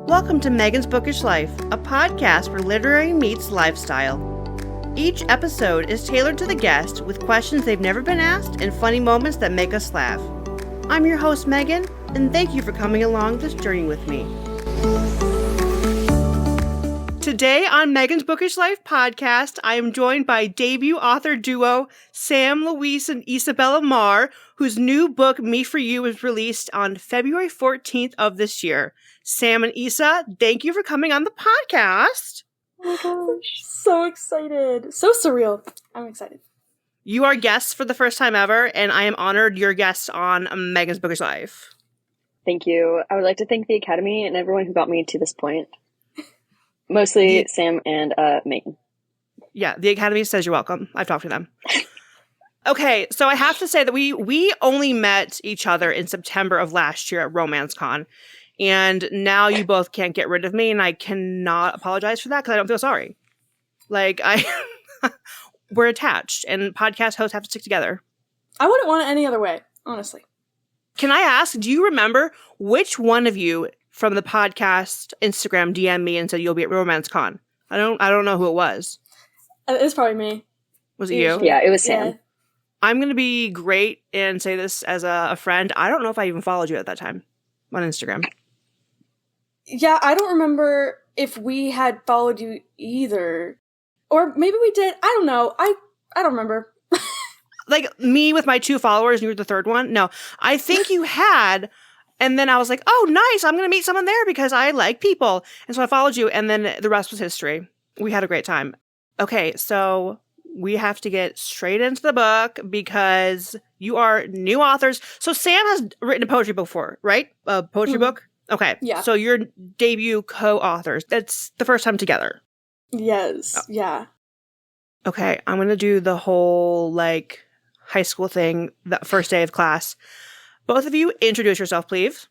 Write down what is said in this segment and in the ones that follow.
Welcome to Megan's Bookish Life, a podcast where literary meets lifestyle. Each episode is tailored to the guest with questions they've never been asked and funny moments that make us laugh. I'm your host, Megan, and thank you for coming along this journey with me. Today on Megan's Bookish Life podcast, I am joined by debut author duo Sam, Louise and Isabela Mar, whose new book, Me For You, was released on February 14th of this year. Sam and Isa, thank you for coming on the podcast. Oh my gosh, so excited. So surreal. I'm excited. You are guests for the first time ever, and I am honored you're guests on Megan's Bookish Life. Thank you. I would like to thank the Academy and everyone who got me to this point. Mostly Sam and Megan. Yeah, the Academy says you're welcome. I've talked to them. Okay, so I have to say that we only met each other in September of last year at Romance Con. And now you both can't get rid of me, and I cannot apologize for that because I don't feel sorry. Like, we're attached, and podcast hosts have to stick together. I wouldn't want it any other way, honestly. Can I ask, do you remember which one of you from the podcast Instagram DM me and said you'll be at Romance Con? I don't know who it was. It's probably me. Was it you? Yeah, it was Sam. Yeah. I'm going to be great and say this as a friend. I don't know if I even followed you at that time on Instagram. Yeah, I don't remember if we had followed you either. Or maybe we did. I don't know. I don't remember. Like me with my 2 followers and you were the third one? No, I think you had. And then I was like, oh, nice. I'm going to meet someone there because I like people. And so I followed you. And then the rest was history. We had a great time. Okay, so we have to get straight into the book because you are new authors. So Sam has written a poetry before, right? A poetry book? Okay. Yeah. So you're debut co-authors. That's the first time together. Yes. Oh. Yeah. Okay. I'm going to do the whole like high school thing, the first day of class. Both of you introduce yourself, please.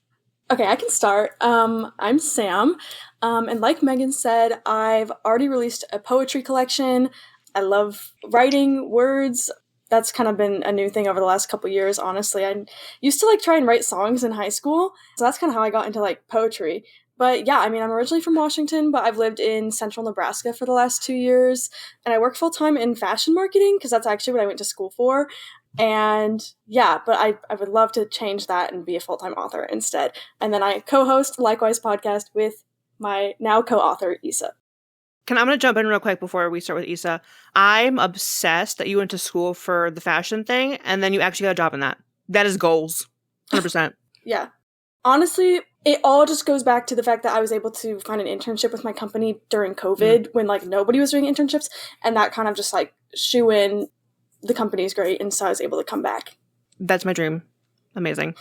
Okay, I can start. I'm Sam. And like Megan said, I've already released a poetry collection. I love writing words. That's kind of been a new thing over the last couple years, honestly. I used to like try and write songs in high school. So that's kind of how I got into like poetry. But yeah, I mean, I'm originally from Washington, but I've lived in central Nebraska for the last 2 years. And I work full-time in fashion marketing because that's actually what I went to school for. And yeah, but I would love to change that and be a full-time author instead. And then I co-host Likewise podcast with my now co-author, Isa. I'm going to jump in real quick before we start with Isa. I'm obsessed that you went to school for the fashion thing and then you actually got a job in that. That is goals. 100%. Yeah. Honestly, it all just goes back to the fact that I was able to find an internship with my company during COVID when like nobody was doing internships. And that kind of just like shoe in the company is great. And so I was able to come back. That's my dream. Amazing.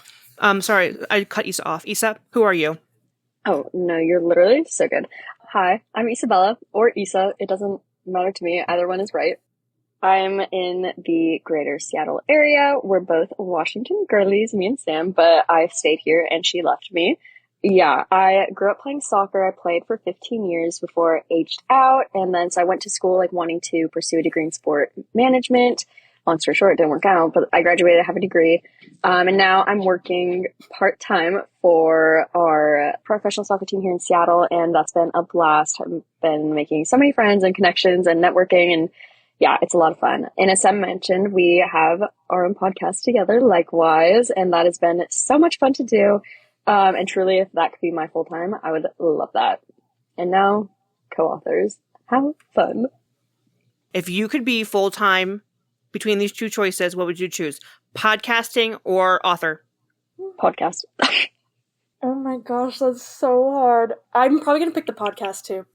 Sorry, I cut Isa off. Isa, who are you? Oh, no, you're literally so good. Hi, I'm Isabella, or Isa. It doesn't matter to me. Either one is right. I'm in the greater Seattle area. We're both Washington girlies, me and Sam, but I've stayed here and she left me. Yeah, I grew up playing soccer. I played for 15 years before I aged out. And then so I went to school like wanting to pursue a degree in sport management. Long story short, it didn't work out, but I graduated, I have a degree. And now I'm working part-time for our professional soccer team here in Seattle. And that's been a blast. I've been making so many friends and connections and networking. And yeah, it's a lot of fun. And as Sam mentioned, we have our own podcast together, Likewise. And that has been so much fun to do. And truly, if that could be my full-time, I would love that. And now, co-authors, have fun. If you could be full-time between these 2 choices, what would you choose? Podcasting or author? Podcast. Oh my gosh, that's so hard. I'm probably going to pick the podcast too.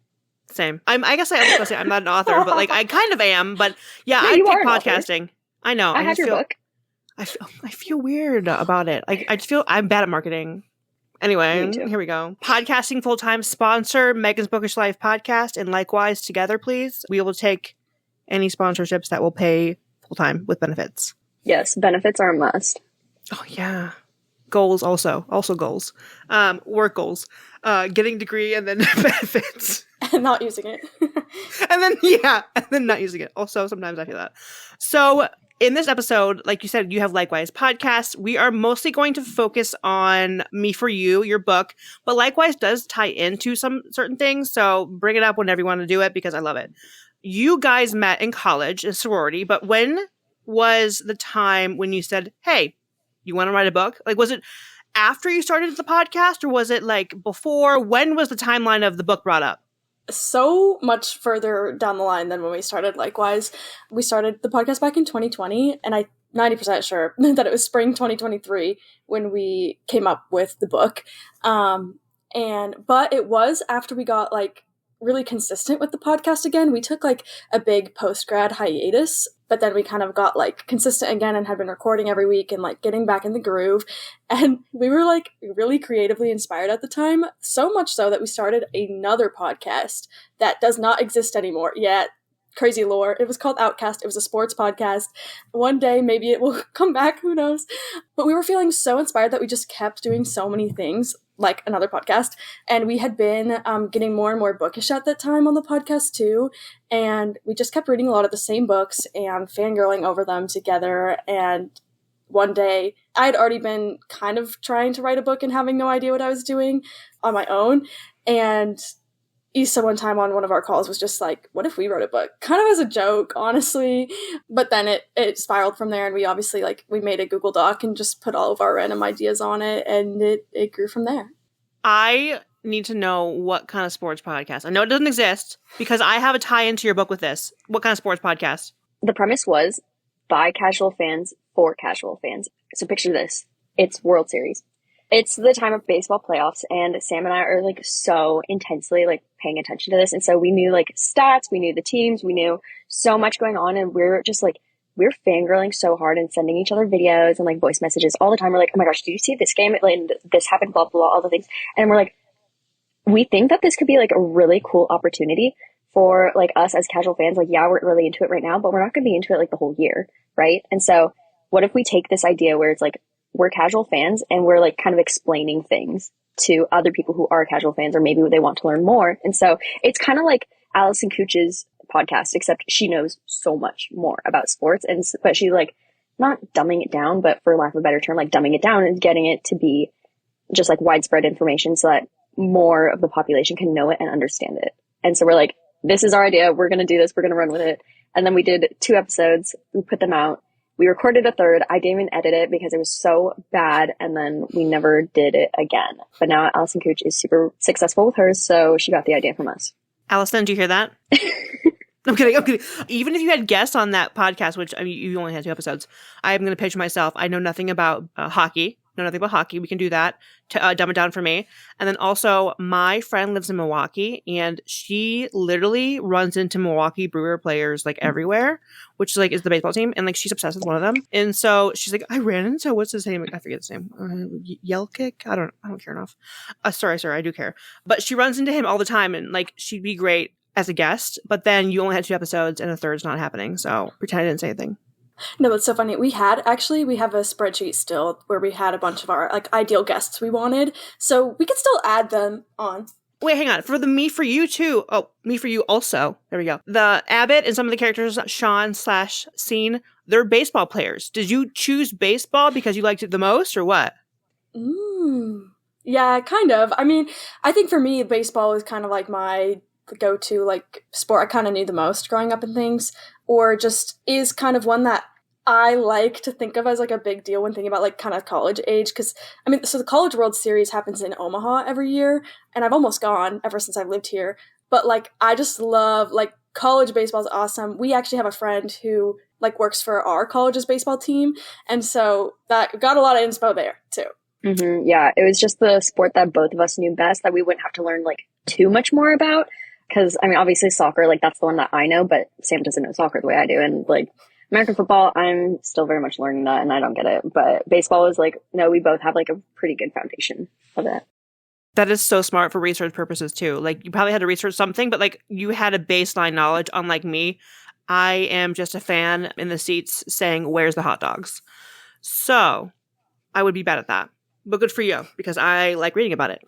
Same. I guess I was going to say I'm not an author, but like I kind of am. But yeah, No, I'd you pick are an podcasting. author. I know. I have your book. I feel weird about it. I just feel I'm bad at marketing. Anyway, Me too. Here we go. Podcasting full-time sponsor, Megan's Bookish Life podcast, and Likewise together, please. We will take any sponsorships that will pay full-time with benefits. Yes, benefits are a must. Oh, yeah. Goals also goals. Work goals. Getting degree and then benefits. And not using it. and then not using it. Also, sometimes I feel that. So In this episode, like you said, you have Likewise podcasts. We are mostly going to focus on Me For You, your book, but Likewise does tie into some certain things. So bring it up whenever you want to do it because I love it. You guys met in college, in sorority, but when was the time when you said, hey, you want to write a book? Like, was it after you started the podcast or was it like before? When was the timeline of the book brought up? So much further down the line than when we started Likewise. We started the podcast back in 2020, and I'm 90% sure that it was spring 2023 when we came up with the book. But it was after we got like really consistent with the podcast again. We took like a big post-grad hiatus, but then we kind of got like consistent again and had been recording every week and like getting back in the groove. And we were like really creatively inspired at the time, so much so that we started another podcast that does not exist anymore yet. Crazy lore. It was called Outcast. It was a sports podcast. One day, maybe it will come back. Who knows? But we were feeling so inspired that we just kept doing so many things, like another podcast. And we had been getting more and more bookish at that time on the podcast too. And we just kept reading a lot of the same books and fangirling over them together. And one day, I had already been kind of trying to write a book and having no idea what I was doing on my own. And Issa one time on one of our calls was just like, what if we wrote a book? Kind of as a joke, honestly. But then it spiraled from there, and we obviously we made a Google Doc and just put all of our random ideas on it, and it grew from there. I need to know what kind of sports podcast. I know it doesn't exist because I have a tie into your book with this. What kind of sports podcast? The premise was by casual fans for casual fans. So picture this. It's World Series. It's the time of baseball playoffs, and Sam and I are like so intensely like paying attention to this. And so we knew like stats, we knew the teams, we knew so much going on, and we're just like, we're fangirling so hard and sending each other videos and like voice messages all the time. We're like, oh my gosh, did you see this game? Like, this happened, blah, blah, blah, all the things. And we're like, we think that this could be like a really cool opportunity for like us as casual fans. Like, yeah, we're really into it right now, but we're not going to be into it like the whole year. Right. And so what if we take this idea where it's like, we're casual fans and we're like kind of explaining things to other people who are casual fans, or maybe they want to learn more. And so it's kind of like Allison Cooch's podcast, except she knows so much more about sports. But she's like not dumbing it down, but for lack of a better term, like dumbing it down and getting it to be just like widespread information so that more of the population can know it and understand it. And so we're like, this is our idea. We're going to do this. We're going to run with it. And then we did 2 episodes. We put them out. We recorded a 3rd. I didn't even edit it because it was so bad, and then we never did it again. But now Allison Cooch is super successful with hers, so she got the idea from us. Allison, do you hear that? I'm kidding. Even if you had guests on that podcast, which I mean, you only had 2 episodes, I'm going to pitch myself. I know nothing about hockey. We can do that to dumb it down for me. And then also, my friend lives in Milwaukee, and she literally runs into Milwaukee Brewer players like everywhere, which like is the baseball team, and like she's obsessed with one of them. And so she's like, I ran into what's his name? I forget his name. Yelkick? I don't care enough. Sorry, I do care. But she runs into him all the time, and like she'd be great as a guest. But then you only had 2 episodes, and a 3rd's not happening. So pretend I didn't say anything. No, that's so funny. We have a spreadsheet still where we had a bunch of our like ideal guests we wanted. So we could still add them on. Wait, hang on. For the Me For You too. Oh, Me For You also. There we go. The Abbott and some of the characters, Sean/Scene, they're baseball players. Did you choose baseball because you liked it the most or what? Yeah, kind of. I mean, I think for me, baseball was kind of like my go-to like sport I kind of knew the most growing up and things, or just is kind of one that I like to think of as like a big deal when thinking about like kind of college age. Because I mean, so the College World Series happens in Omaha every year, and I've almost gone ever since I've lived here. But like, I just love like college baseball is awesome. We actually have a friend who like works for our college's baseball team, and so that got a lot of inspo there too. Mm-hmm. Yeah, it was just the sport that both of us knew best that we wouldn't have to learn like too much more about. Because I mean, obviously soccer, like that's the one that I know, but Sam doesn't know soccer the way I do, and like American football, I'm still very much learning that, and I don't get it. But baseball is like, no, we both have like a pretty good foundation of it. That is so smart for research purposes too. Like you probably had to research something, but like you had a baseline knowledge, unlike me. I am just a fan in the seats saying, where's the hot dogs? So I would be bad at that. But good for you, because I like reading about it.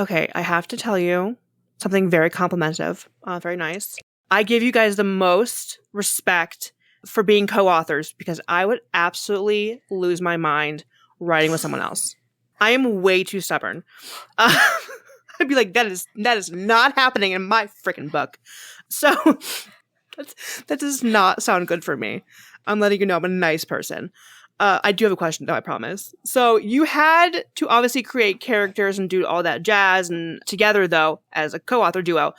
Okay, I have to tell you something very complimentive. Very nice. I give you guys the most respect for being co-authors, because I would absolutely lose my mind writing with someone else. I am way too stubborn. I'd be like, that is not happening in my freaking book. So that does not sound good for me. I'm letting you know I'm a nice person. I do have a question, though, I promise. So you had to obviously create characters and do all that jazz, and together, though, as a co-author duo.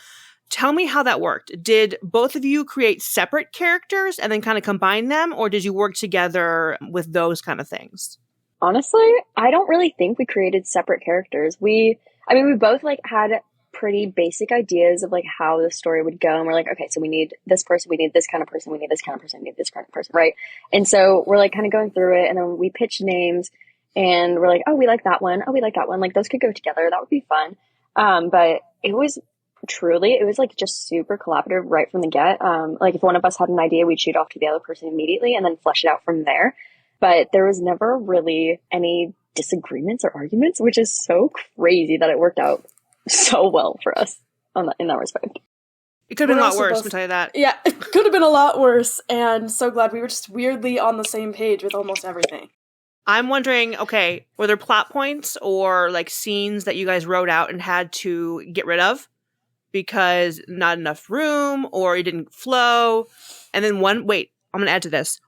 Tell me how that worked. Did both of you create separate characters and then kind of combine them, or did you work together with those kind of things? Honestly, I don't really think we created separate characters. We both like had pretty basic ideas of like how the story would go. And we're like, okay, so we need this person, we need this kind of person, we need this kind of person, we need this kind of person, right? And so we're like kind of going through it, and then we pitch names, and we're like, oh, we like that one. Oh, we like that one. Like those could go together. That would be fun. But it was like just super collaborative right from the get. Like if one of us had an idea, we'd shoot off to the other person immediately and then flesh it out from there. But there was never really any disagreements or arguments, which is so crazy that it worked out so well for us in that respect. It could have been a lot worse, let me tell you that. Yeah, it could have been a lot worse, and so glad we were just weirdly on the same page with almost everything. I'm wondering, okay, were there plot points or like scenes that you guys wrote out and had to get rid of because not enough room or it didn't flow? And then I'm going to add to this.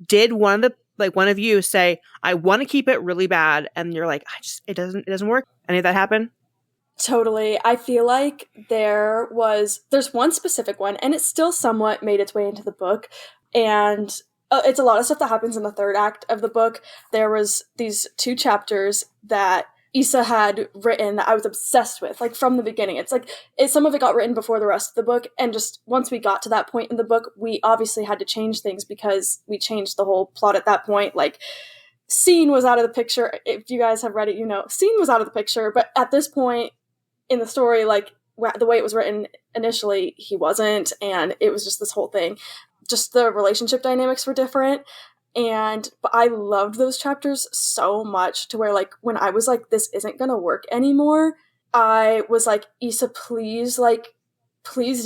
Did one of you say, I want to keep it really bad, and you're like, it doesn't work? Any of that happen? Totally. I feel like there's one specific one, and it still somewhat made its way into the book, and it's a lot of stuff that happens in the third act of the book. There was these 2 chapters that Isa had written that I was obsessed with, like from the beginning. It's like some of it got written before the rest of the book, and just once we got to that point in the book, we obviously had to change things because we changed the whole plot at that point. Like, scene was out of the picture. If you guys have read it, scene was out of the picture, but at this point in the story, like the way it was written initially, he wasn't, and it was just this whole thing. Just the relationship dynamics were different. But I loved those chapters so much to where, like, when I was like, this isn't gonna work anymore, I was like, Isa, please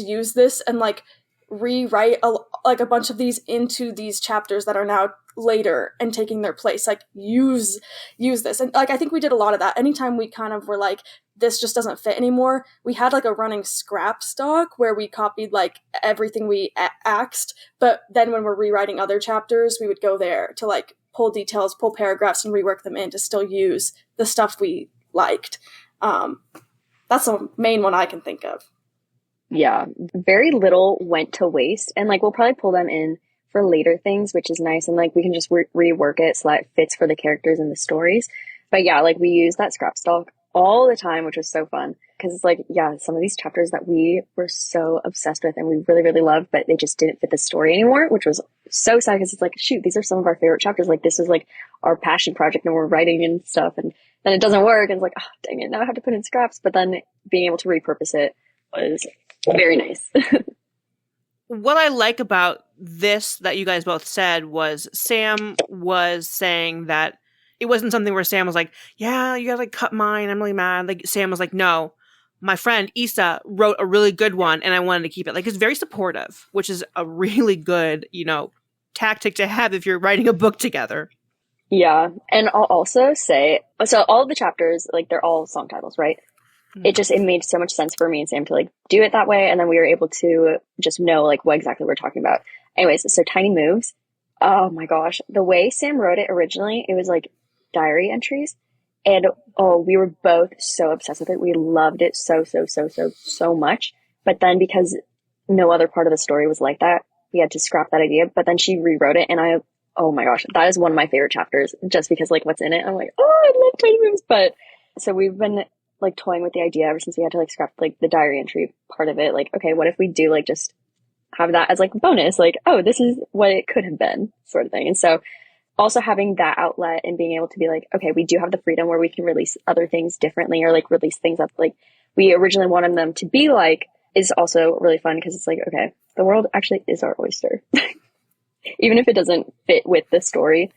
use this and like rewrite a bunch of these into these chapters that are now later and taking their place. Like, use this. And like, I think we did a lot of that. Anytime we kind of were like, this just doesn't fit anymore, we had like a running scrap stock where we copied like everything we axed, but then when we're rewriting other chapters, we would go there to like pull details, pull paragraphs, and rework them in to still use the stuff we liked. That's the main one I can think of. Yeah, very little went to waste, and like we'll probably pull them in for later things, which is nice, and like we can just rework it so that it fits for the characters and the stories. But yeah, like we use that scrap stock all the time, which was so fun, because it's like, yeah, some of these chapters that we were so obsessed with and we really, really loved, but they just didn't fit the story anymore, which was so sad, because it's like, shoot, these are some of our favorite chapters. Like, this is like our passion project, and we're writing and stuff, and then it doesn't work, and it's like, oh, dang it, now I have to put in scraps. But then being able to repurpose it was very nice. What I like about this that you guys both said was Sam was saying that it wasn't something where Sam was like, yeah, you gotta like cut mine, I'm really mad. Like, Sam was like, no, my friend Isa wrote a really good one and I wanted to keep it. Like, it's very supportive, which is a really good, tactic to have if you're writing a book together. Yeah. And I'll also say, so all of the chapters, like, they're all song titles, right? It made so much sense for me and Sam to like do it that way. And then we were able to just know like what exactly we're talking about. Anyways, so Tiny Moves. Oh my gosh. The way Sam wrote it originally, it was like diary entries. And we were both so obsessed with it. We loved it so much. But then because no other part of the story was like that, we had to scrap that idea. But then she rewrote it, and oh my gosh, that is one of my favorite chapters, just because like what's in it. I'm like, oh, I love Tiny Moves. But so we've been like toying with the idea ever since we had to like scrap like the diary entry part of it. Like, okay, what if we do like just have that as like a bonus? Like, oh, this is what it could have been, sort of thing. And so also having that outlet and being able to be like, okay, we do have the freedom where we can release other things differently, or like release things up like we originally wanted them to be like, is also really fun, because it's like, okay, the world actually is our oyster. Even if it doesn't fit with the story,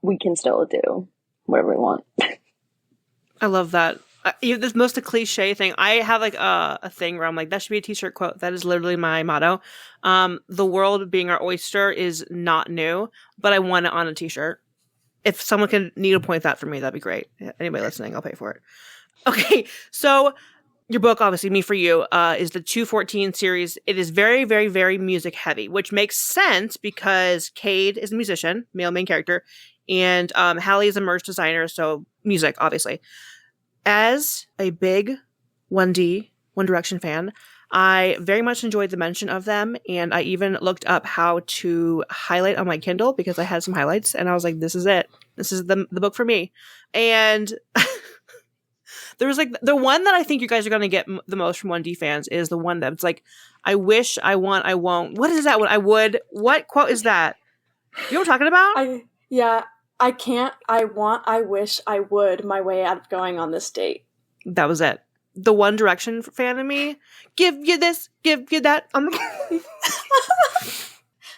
we can still do whatever we want. I love that. This most a cliche thing. I have like a thing where I'm like, that should be a t-shirt quote. That is literally my motto. The world being our oyster is not new, but I want it on a t-shirt. If someone can needlepoint that for me, that'd be great. Anybody listening, I'll pay for it. Okay, so your book, obviously, Me for You, is the 214 series. It is very, very, very music heavy, which makes sense because Cade is a musician, male main character, and Hallie is a merch designer, so music, obviously. As a big 1D, One Direction fan, I very much enjoyed the mention of them, and I even looked up how to highlight on my Kindle because I had some highlights, and I was like, this is it. This is the book for me. And there was like the one that I think you guys are going to get the most from 1D fans is the one that's like, I wish, I want, I won't. What is that one? I would. What quote is that? You know what I'm talking about? I can't, I want, I wish, I would, my way out of going on this date. That was it. The One Direction fan of me, give you this, give you that.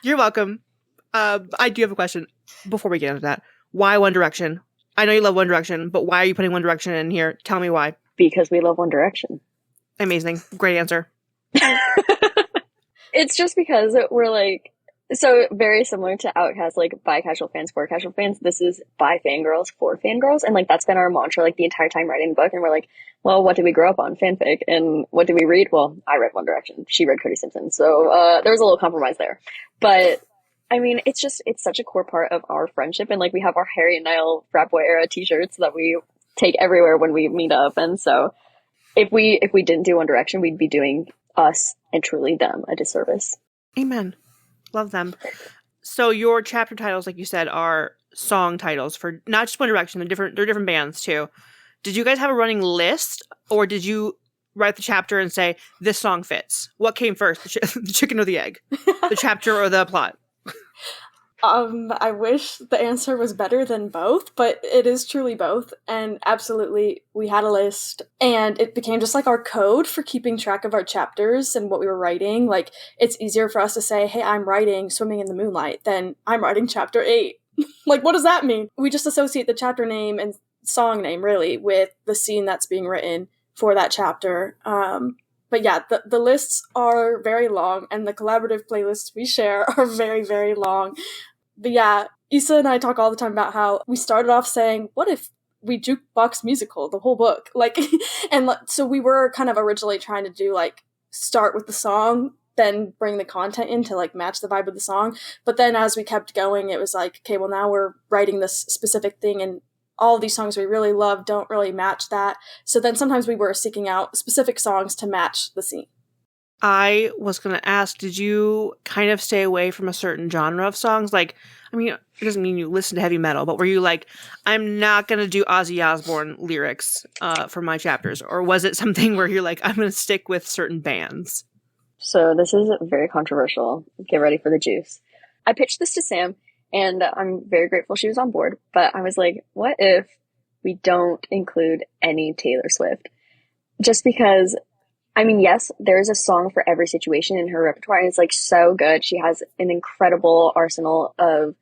You're welcome. I do have a question before we get into that. Why One Direction? I know you love One Direction, but why are you putting One Direction in here? Tell me why. Because we love One Direction. Amazing. Great answer. It's just because we're like, so very similar to Outcast, like by casual fans, for casual fans. This is by fangirls, for fangirls. And like, that's been our mantra like the entire time writing the book. And we're like, well, what did we grow up on? Fanfic. And what did we read? Well, I read One Direction. She read Cody Simpson. So there was a little compromise there. But I mean, it's such a core part of our friendship. And like, we have our Harry and Niall frat boy era t-shirts that we take everywhere when we meet up. And so if we didn't do One Direction, we'd be doing us and truly them a disservice. Amen. Love them. So your chapter titles, like you said, are song titles for not just One Direction. They're different bands too. Did you guys have a running list, or did you write the chapter and say this song fits? What came first, the chicken or the egg, the chapter or the plot? I wish the answer was better than both, but it is truly both. And absolutely, we had a list, and it became just like our code for keeping track of our chapters and what we were writing. Like, it's easier for us to say, hey, I'm writing Swimming in the Moonlight than I'm writing chapter 8. Like, what does that mean? We just associate the chapter name and song name, really, with the scene that's being written for that chapter. But yeah, the lists are very long, and the collaborative playlists we share are very, very long. But yeah, Issa and I talk all the time about how we started off saying, what if we jukebox musical the whole book? Like, and so we were kind of originally trying to do like, start with the song, then bring the content in to like match the vibe of the song. But then as we kept going, it was like, okay, well now we're writing this specific thing, and all of these songs we really love don't really match that. So then sometimes we were seeking out specific songs to match the scene. I was going to ask, did you kind of stay away from a certain genre of songs? Like, I mean, it doesn't mean you listen to heavy metal, but were you like, I'm not going to do Ozzy Osbourne lyrics for my chapters? Or was it something where you're like, I'm going to stick with certain bands? So this is very controversial. Get ready for the juice. I pitched this to Sam, and I'm very grateful she was on board. But I was like, what if we don't include any Taylor Swift? Just because, I mean, yes, there's a song for every situation in her repertoire, and it's like so good. She has an incredible arsenal of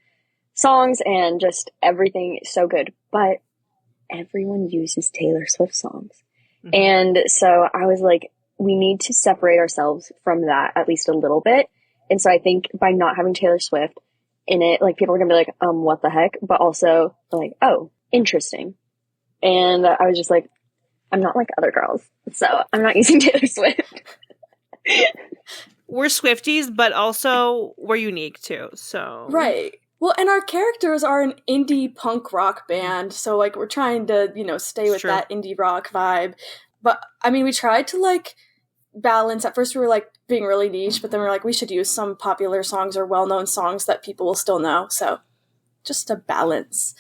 songs and just everything so good. But everyone uses Taylor Swift songs. Mm-hmm. And so I was like, we need to separate ourselves from that at least a little bit. And so I think by not having Taylor Swift in it, like people are gonna be like, what the heck? But also like, oh, interesting. And I was just like, I'm not like other girls, so I'm not using Taylor Swift. We're Swifties, but also we're unique too, so. Right. Well, and our characters are an indie punk rock band, so like we're trying to, stay with that indie rock vibe. But I mean, we tried to like balance. At first we were like being really niche, but then we were like, we should use some popular songs or well-known songs that people will still know. So just a balance.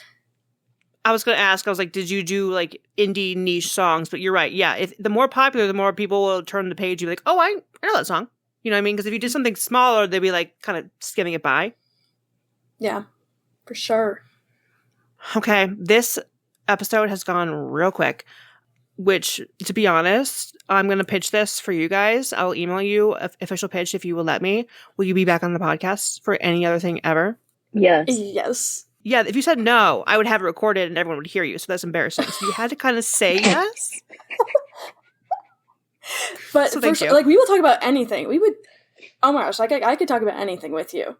I was going to ask, I was like, did you do like indie niche songs? But you're right. Yeah. If the more popular, the more people will turn the page. You'll be like, oh, I know that song. You know what I mean? Because if you did something smaller, they'd be like kind of skimming it by. Yeah, for sure. Okay. This episode has gone real quick, which, to be honest, I'm going to pitch this for you guys. I'll email you an official pitch if you will let me. Will you be back on the podcast for any other thing ever? Yes. Yes. Yeah, if you said no, I would have it recorded and everyone would hear you. So that's embarrassing. So you had to kind of say yes. But So thank you. like, we will talk about anything. We would. Oh my gosh, like I could talk about anything with you.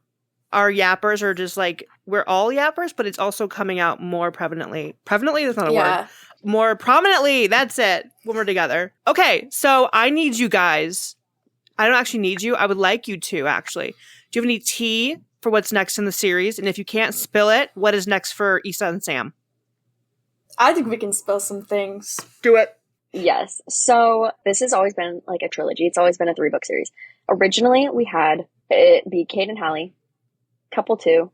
Our yappers are just like, we're all yappers, but it's also coming out more prevalently. Prevalently, that's not a word. More prominently, that's it, when we're together. Okay, so I need you guys. I don't actually need you. I would like you to, actually. Do you have any tea for what's next in the series? And if you can't spill it, what is next for Issa and Sam? I think we can spill some things. Do it. Yes. So this has always been like a trilogy. It's always been a 3-book series. Originally, we had it be Kate and Hallie, couple 2,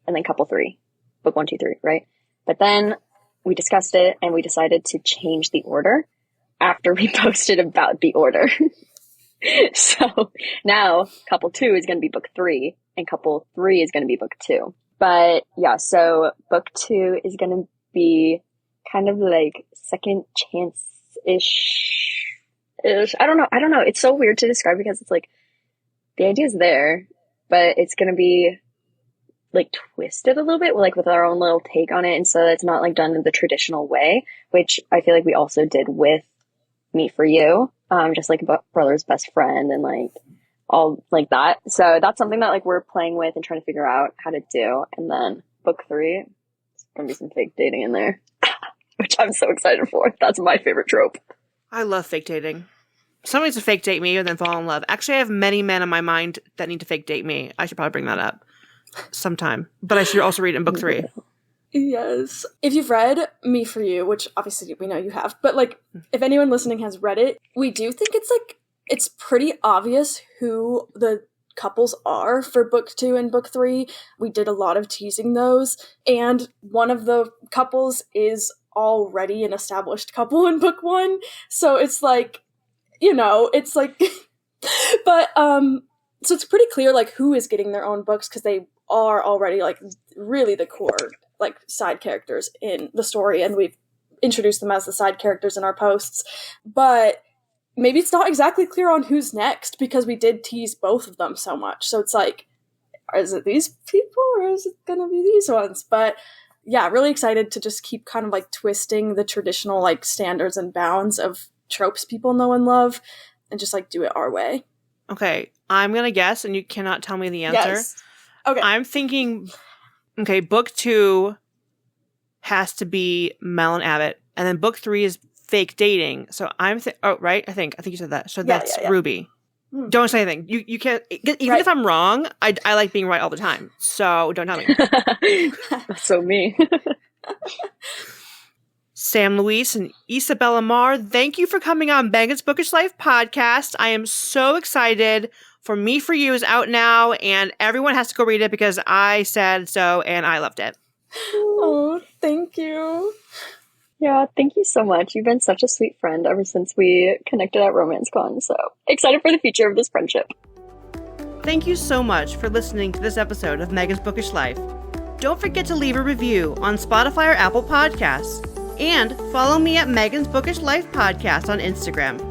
and then couple 3. Book 1, 2, 3, right? But then we discussed it and we decided to change the order after we posted about the order. So now couple 2 is going to be book 3 and couple 3 is going to be book 2. But yeah, so book 2 is going to be kind of like second chance-ish. I don't know. It's so weird to describe because it's like the idea is there, but it's going to be like twisted a little bit, like with our own little take on it. And so it's not like done in the traditional way, which I feel like we also did with Me for You. Just like a brother's best friend and like all like that. So that's something that like we're playing with and trying to figure out how to do. And then book 3, it's going to be some fake dating in there, which I'm so excited for. That's my favorite trope. I love fake dating. Someone needs to fake date me and then fall in love. Actually, I have many men in my mind that need to fake date me. I should probably bring that up sometime. But I should also read it in book 3. Yes. If you've read Me for You, which obviously we know you have, but like if anyone listening has read it, we do think it's pretty obvious who the couples are for book 2 and book 3. We did a lot of teasing those, and one of the couples is already an established couple in book 1. So it's like, it's like but so it's pretty clear like who is getting their own books because they are already like really the core like side characters in the story, and we've introduced them as the side characters in our posts. But maybe it's not exactly clear on who's next because we did tease both of them so much. So it's like, is it these people or is it gonna be these ones? But yeah, really excited to just keep kind of like twisting the traditional like standards and bounds of tropes people know and love and just like do it our way. Okay, I'm gonna guess and you cannot tell me the answer. Yes. Okay. I'm thinking, okay, book 2 has to be Mel and Abbott, and then book 3 is fake dating. So I'm right? I think you said that. So that's Ruby. Don't say anything. You can't, even if I'm wrong, I like being right all the time. So don't tell me. That's so me. Sam, Louise, and Isabela Mar, thank you for coming on Megan's Bookish Life podcast. I am so excited for Me for You is out now, and everyone has to go read it because I said so, and I loved it. Oh, thank you. Yeah, thank you so much. You've been such a sweet friend ever since we connected at RomanceCon, so excited for the future of this friendship. Thank you so much for listening to this episode of Megan's Bookish Life. Don't forget to leave a review on Spotify or Apple Podcasts, and follow me at Megan's Bookish Life Podcast on Instagram.